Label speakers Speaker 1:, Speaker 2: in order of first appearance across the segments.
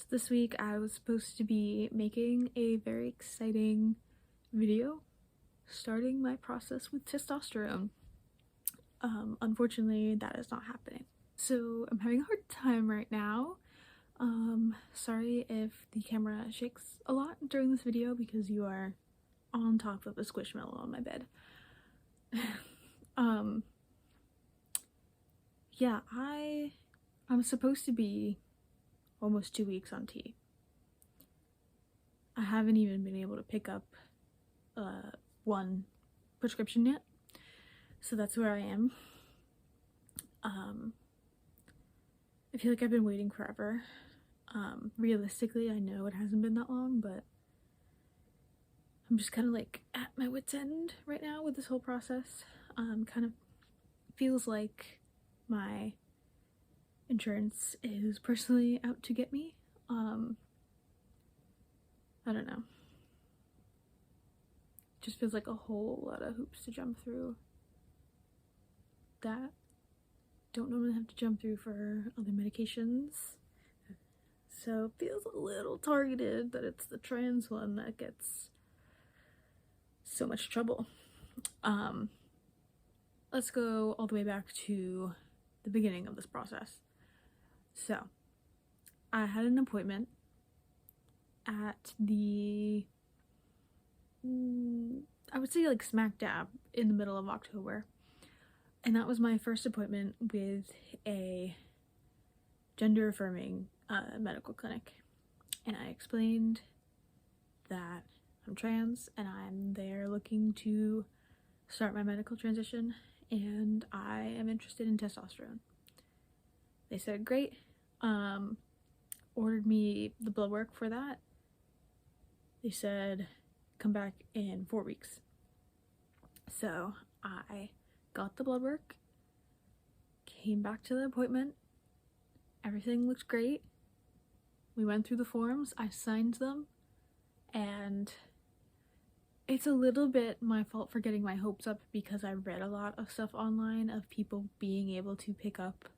Speaker 1: So this week I was supposed to be making a very exciting video starting my process with testosterone. Unfortunately, that is not happening. So I'm having a hard time right now. Sorry if the camera shakes a lot during this video because you are on top of a squishmallow on my bed. Yeah, I'm supposed to be almost 2 weeks on T. I haven't even been able to pick up one prescription yet, so that's where I am. I feel like I've been waiting forever. Realistically, I know it hasn't been that long, but I'm just kind of like at my wit's end right now with this whole process. Kind of feels like my insurance is personally out to get me. I don't know. Just feels like a whole lot of hoops to jump through that don't normally have to jump through for other medications. So it feels a little targeted that it's the trans one that gets so much trouble. Let's go all the way back to the beginning of this process. So I had an appointment at the I would say like smack dab in the middle of October, and that was my first appointment with a gender affirming medical clinic, and I explained that I'm trans and I'm there looking to start my medical transition and I am interested in testosterone. They said great, ordered me the blood work for that. They said come back in 4 weeks. So I got the blood work, came back to the appointment, everything looked great. We went through the forms, I signed them, and it's a little bit my fault for getting my hopes up because I read a lot of stuff online of people being able to pick up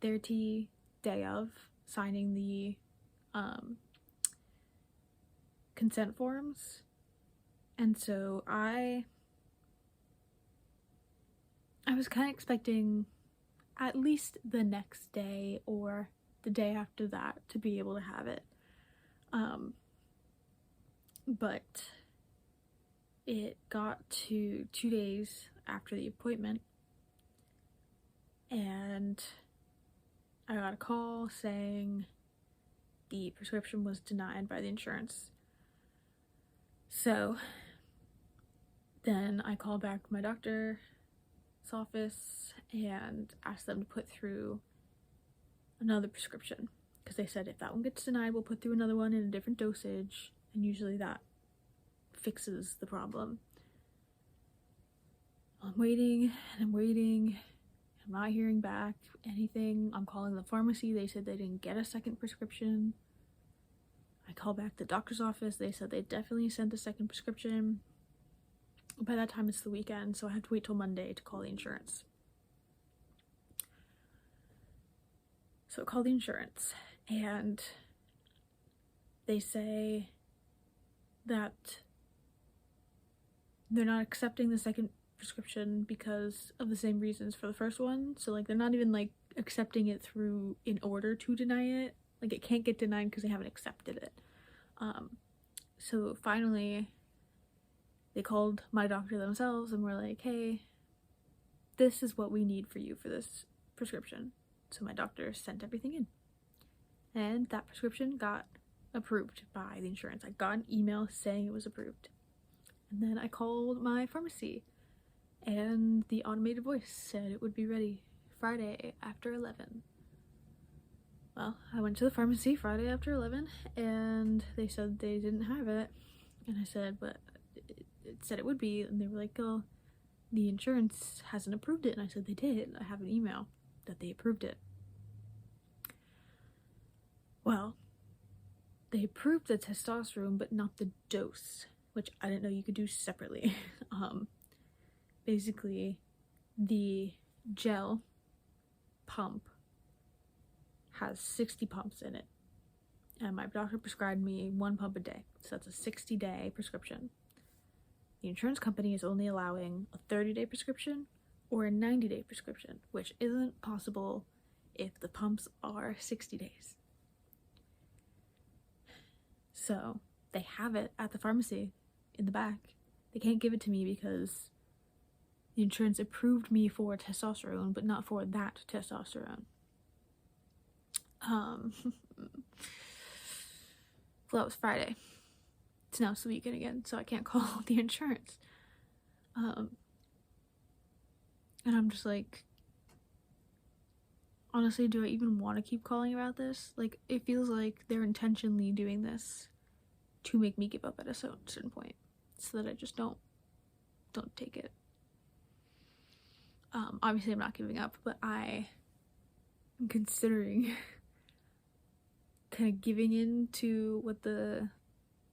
Speaker 1: their T day of signing the consent forms, and so I was kind of expecting at least the next day or the day after that to be able to have it, but it got to 2 days after the appointment and I got a call saying the prescription was denied by the insurance. So then I called back my doctor's office and asked them to put through another prescription because they said if that one gets denied, we'll put through another one in a different dosage, and usually that fixes the problem. I'm waiting and I'm waiting. I'm not hearing back anything. I'm calling the pharmacy. They said they didn't get a second prescription. I called back the doctor's office. They said they definitely sent the second prescription. By that time it's the weekend, so I have to wait till Monday to call the insurance. So I call the insurance and they say that they're not accepting the second prescription because of the same reasons for the first one. So like they're not even like accepting it through in order to deny it. Like it can't get denied because they haven't accepted it. So finally they called my doctor themselves and were like, hey, this is what we need for you for this prescription. So my doctor sent everything in and that prescription got approved by the insurance. I got an email saying it was approved. And then I called my pharmacy and the automated voice said it would be ready Friday after 11. Well, I went to the pharmacy Friday after 11 and they said they didn't have it. And I said, but it said it would be. And they were like, oh, the insurance hasn't approved it. And I said, they did. I have an email that they approved it. Well, they approved the testosterone, but not the dose, which I didn't know you could do separately. Basically, the gel pump has 60 pumps in it, and my doctor prescribed me 1 pump a day, so that's a 60-day prescription. The insurance company is only allowing a 30-day prescription or a 90-day prescription, which isn't possible if the pumps are 60 days. So they have it at the pharmacy in the back. They can't give it to me because the insurance approved me for testosterone, but not for that testosterone. So that was Friday. It's now the weekend again, so I can't call the insurance. And I'm just like, honestly, do I even want to keep calling about this? Like, it feels like they're intentionally doing this to make me give up at a certain point, so that I just don't take it. Obviously I'm not giving up, but I am considering kind of giving in to what the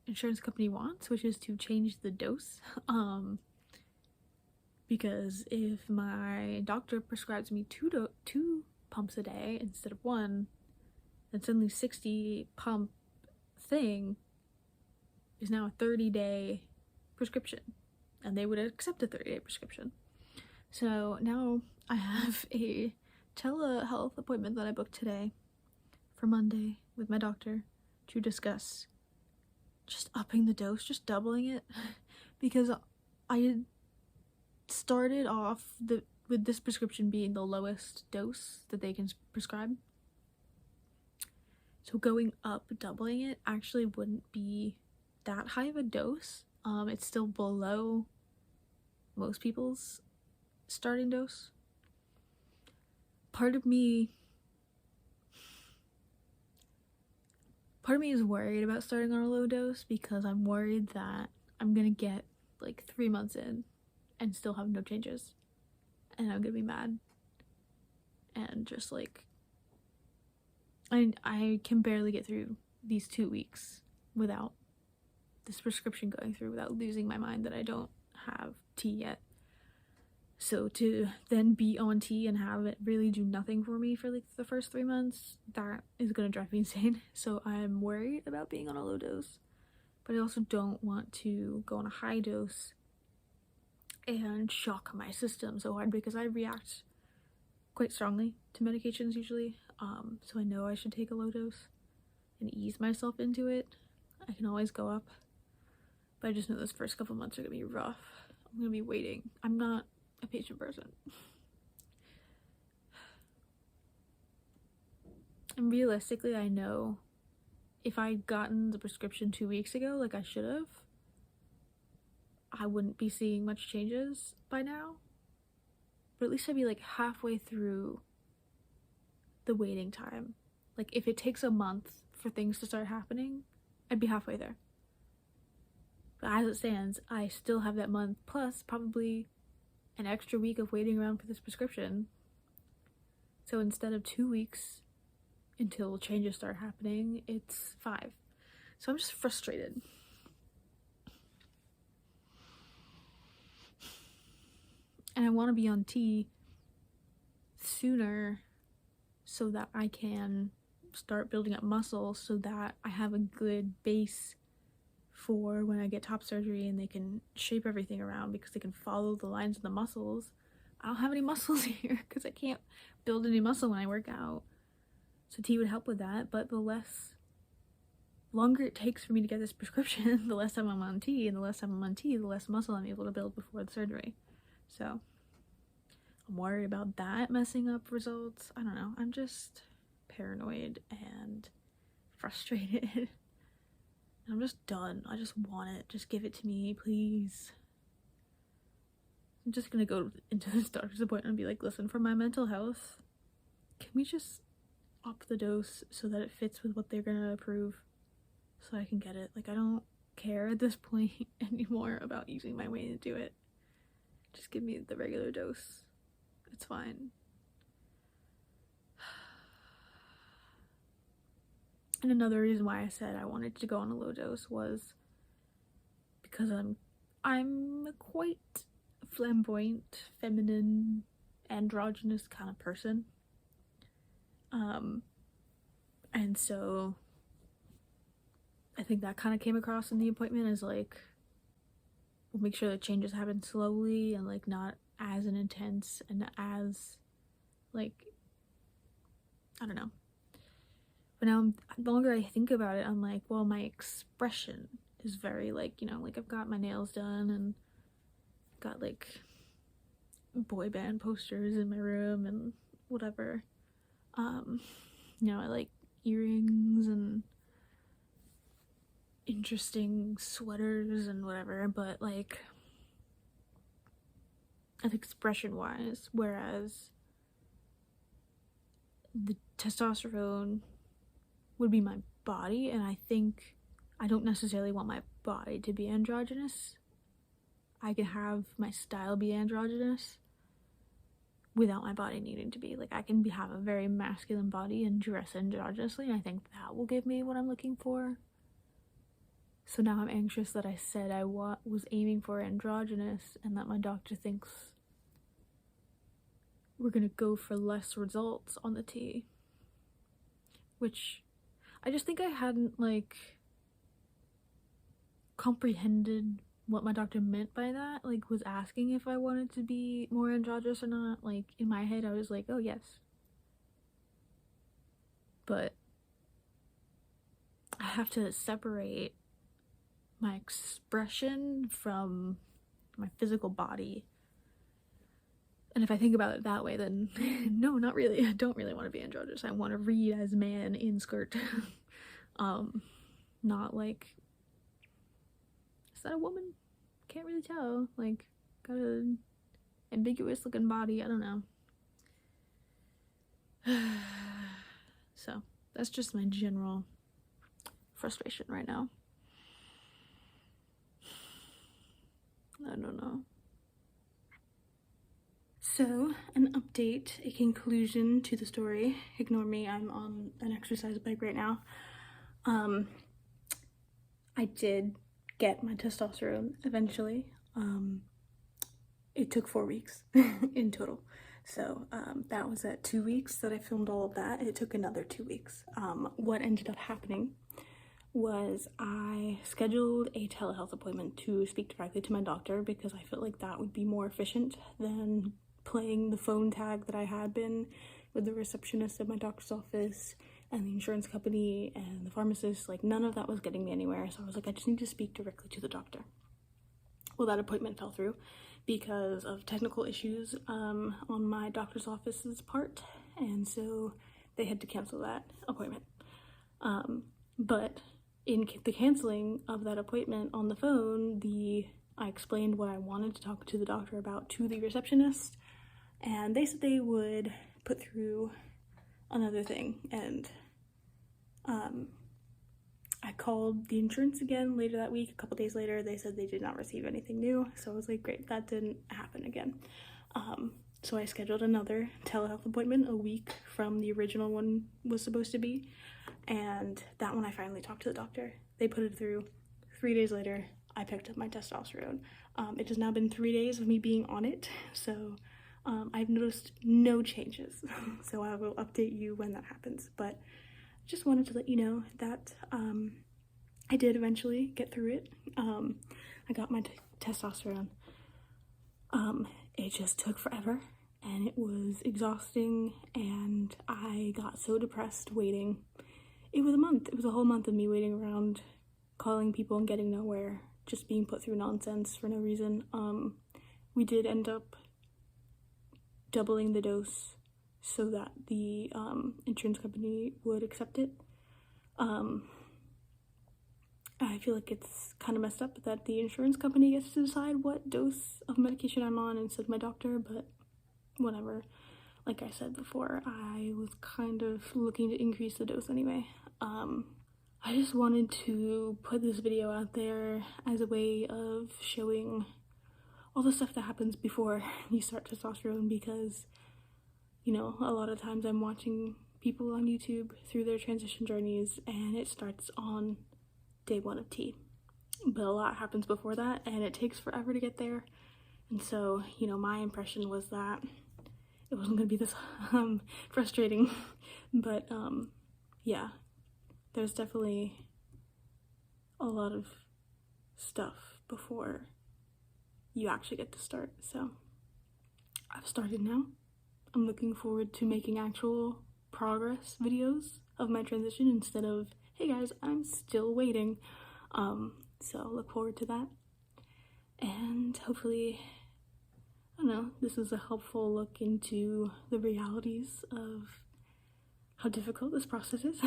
Speaker 1: insurance company wants, which is to change the dose. Because if my doctor prescribes me two pumps a day instead of 1, then suddenly 60 pump thing is now a 30-day prescription, and they would accept a 30-day prescription. So now I have a telehealth appointment that I booked today for Monday with my doctor to discuss just upping the dose, just doubling it, because I had started off with this prescription being the lowest dose that they can prescribe. So going up, doubling it, actually wouldn't be that high of a dose. It's still below most people's starting dose. Part of me is worried about starting on a low dose because I'm worried that I'm gonna get like 3 months in and still have no changes, and I'm gonna be mad, and just like I can barely get through these 2 weeks without this prescription going through, without losing my mind that I don't have tea yet. So to then be on tea and have it really do nothing for me for like the first 3 months, that is gonna drive me insane. So I'm worried about being on a low dose, but I also don't want to go on a high dose and shock my system so hard, because I react quite strongly to medications usually. So I know I should take a low dose and ease myself into it. I can always go up, but I just know those first couple months are gonna be rough. I'm gonna be waiting. I'm not a patient person. And realistically, I know if I'd gotten the prescription 2 weeks ago, like I should have, I wouldn't be seeing much changes by now. But at least I'd be like halfway through the waiting time. Like if it takes a month for things to start happening, I'd be halfway there. But as it stands, I still have that month plus probably an extra week of waiting around for this prescription. So instead of 2 weeks until changes start happening, it's 5. So I'm just frustrated. And I want to be on tea sooner so that I can start building up muscle, so that I have a good base for when I get top surgery and they can shape everything around, because they can follow the lines of the muscles. I don't have any muscles here because I can't build any muscle when I work out. So tea would help with that, but the longer it takes for me to get this prescription, the less time I'm on tea, and the less time I'm on tea, the less muscle I'm able to build before the surgery. So I'm worried about that messing up results. I don't know. I'm just paranoid and frustrated. I'm just done. I just want it. Just give it to me, please. I'm just gonna go into this doctor's appointment and be like, listen, for my mental health, can we just up the dose so that it fits with what they're gonna approve so I can get it? Like, I don't care at this point anymore about using my way to do it. Just give me the regular dose. It's fine. And another reason why I said I wanted to go on a low dose was because I'm a quite flamboyant, feminine, androgynous kind of person. And so I think that kind of came across in the appointment as like, we'll make sure the changes happen slowly and like not as intense and as like, I don't know. But now the longer I think about it, I'm like, well, my expression is very like, you know, like I've got my nails done and got like boy band posters in my room and whatever. You know, I like earrings and interesting sweaters and whatever, but like of expression wise, whereas the testosterone would be my body, and I think I don't necessarily want my body to be androgynous. I can have my style be androgynous without my body needing to be. Like, I can have a very masculine body and dress androgynously, and I think that will give me what I'm looking for. So now I'm anxious that I said I was aiming for androgynous and that my doctor thinks we're gonna go for less results on the T. Which I just think I hadn't like comprehended what my doctor meant by that. Like, was asking if I wanted to be more androgynous or not. Like, in my head I was like, oh yes. But I have to separate my expression from my physical body. And if I think about it that way, then no, not really. I don't really want to be androgynous. I want to read as man in skirt. Not like, is that a woman? Can't really tell. Like, got a ambiguous looking body. I don't know. So that's just my general frustration right now. I don't know. So, an update, a conclusion to the story. Ignore me, I'm on an exercise bike right now. I did get my testosterone eventually. It took 4 weeks in total. So that was at 2 weeks that I filmed all of that. It took another 2 weeks. What ended up happening was I scheduled a telehealth appointment to speak directly to my doctor because I felt like that would be more efficient than playing the phone tag that I had been with the receptionist at my doctor's office and the insurance company and the pharmacist. Like, none of that was getting me anywhere. So I was like, I just need to speak directly to the doctor. Well, that appointment fell through because of technical issues on my doctor's office's part, and so they had to cancel that appointment. But in the canceling of that appointment on the phone, I explained what I wanted to talk to the doctor about to the receptionist, and they said they would put through another thing. And I called the insurance again later that week. A couple days later, they said they did not receive anything new. So I was like, great, that didn't happen again. So I scheduled another telehealth appointment a week from the original one was supposed to be. And that one I finally talked to the doctor. They put it through. 3 days later, I picked up my testosterone. It has now been 3 days of me being on it. So I've noticed no changes. So I will update you when that happens. But just wanted to let you know that I did eventually get through it. I got my testosterone. It just took forever and it was exhausting, and I got so depressed waiting. It was a month. It was a whole month of me waiting around, calling people and getting nowhere, just being put through nonsense for no reason. We did end up doubling the dose so that the insurance company would accept it. I feel like it's kind of messed up that the insurance company gets to decide what dose of medication I'm on instead of my doctor, but whatever. Like I said before, I was kind of looking to increase the dose anyway. I just wanted to put this video out there as a way of showing all the stuff that happens before you start testosterone, because, you know, a lot of times I'm watching people on YouTube through their transition journeys and it starts on day 1 of T. But a lot happens before that and it takes forever to get there. And so, you know, my impression was that it wasn't going to be this frustrating. But yeah, there's definitely
Speaker 2: a lot of stuff before you actually get to start. So I've started now. I'm looking forward to making actual progress videos of my transition instead of, hey guys, I'm still waiting. So look forward to that. And hopefully, I don't know, this is a helpful look into the realities of how difficult this process is.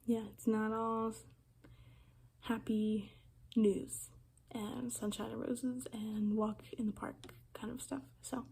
Speaker 2: Yeah, it's not all happy news and sunshine and roses and walk in the park kind of stuff. So